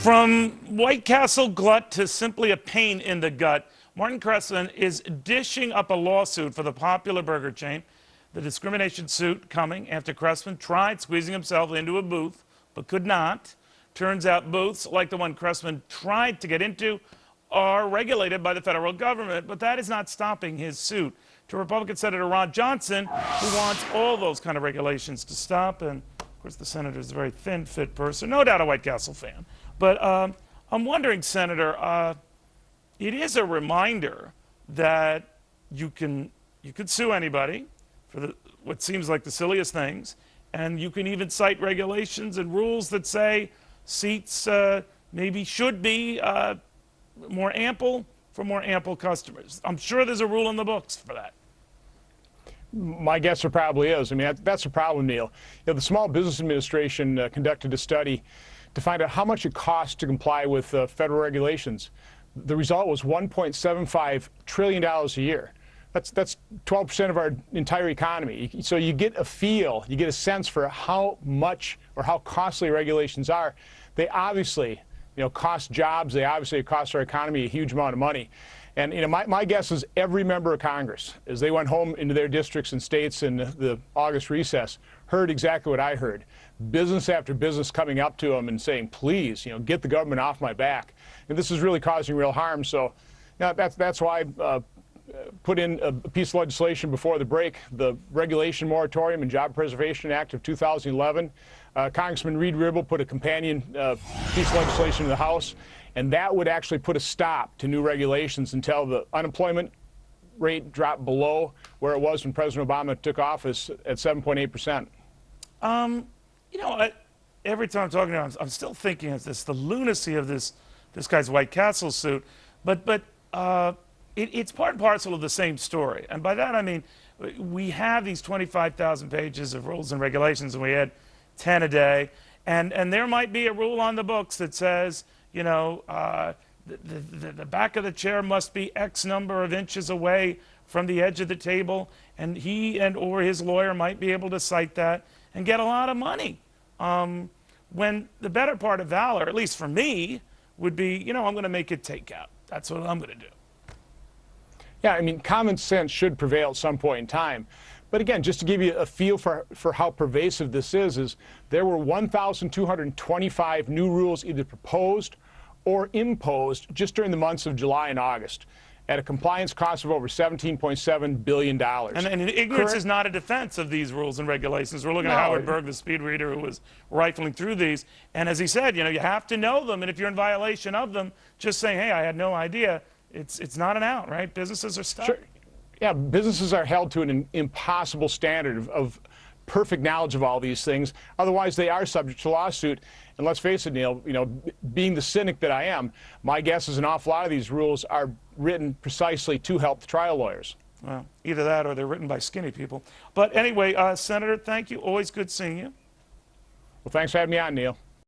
From White Castle glut to simply a pain in the gut, Martin Cressman is dishing up a lawsuit for the popular burger chain. The discrimination suit coming after Cressman tried squeezing himself into a booth, but could not. Turns out booths, like the one Cressman tried to get into, are regulated by the federal government, but that is not stopping his suit. To Republican Senator Ron Johnson, who wants all those kind of regulations to stop, and of course the senator is a very thin, fit person, no doubt a White Castle fan. But I'm wondering, Senator, it is a reminder that you could sue anybody for what seems like the silliest things, and you can even cite regulations and rules that say seats maybe should be more ample for more ample customers. I'm sure there's a rule in the books for that. My guess there probably is. I mean, that's the problem, Neil. You know, the Small Business Administration conducted a study to find out how much it costs to comply with federal regulations. The result was $1.75 trillion a year. That's 12% of our entire economy. So you get a feel, you get a sense for how much or how costly regulations are. They obviously, cost jobs. They obviously cost our economy a huge amount of money. And my guess is every member of Congress, as they went home into their districts and states in the August recess, heard exactly what I heard. Business after business coming up to them and saying, please, get the government off my back. And this is really causing real harm. So that's why I put in a piece of legislation before the break, the Regulation Moratorium and Job Preservation Act of 2011. Congressman Reed Ribble put a companion piece of legislation in the House, and that would actually put a stop to new regulations until the unemployment rate dropped below where it was when President Obama took office at 7.8%. Every time I'm talking to him, I'm still thinking of the lunacy of this guy's White Castle suit, but it's part and parcel of the same story. And by that I mean we have these 25,000 pages of rules and regulations, and we had 10 a day, and there might be a rule on the books that says, the back of the chair must be X number of inches away from the edge of the table, and he or his lawyer might be able to cite that and get a lot of money. When the better part of valor, at least for me, would be, I'm going to make it takeout. That's what I'm going to do. Yeah, I mean, common sense should prevail at some point in time. But again, just to give you a feel for how pervasive this is there were 1,225 new rules either proposed or imposed just during the months of July and August at a compliance cost of over $17.7 billion. And ignorance is not a defense of these rules and regulations. We're looking at Howard Berg, the speed reader, who was rifling through these. And as he said, you have to know them. And if you're in violation of them, just saying, hey, I had no idea, it's not an out, right? Businesses are stuck. Sure. Yeah, businesses are held to an impossible standard of perfect knowledge of all these things. Otherwise, they are subject to lawsuit. And let's face it, Neil, being the cynic that I am, my guess is an awful lot of these rules are written precisely to help the trial lawyers. Well, either that or they're written by skinny people. But anyway, Senator, thank you. Always good seeing you. Well, thanks for having me on, Neil.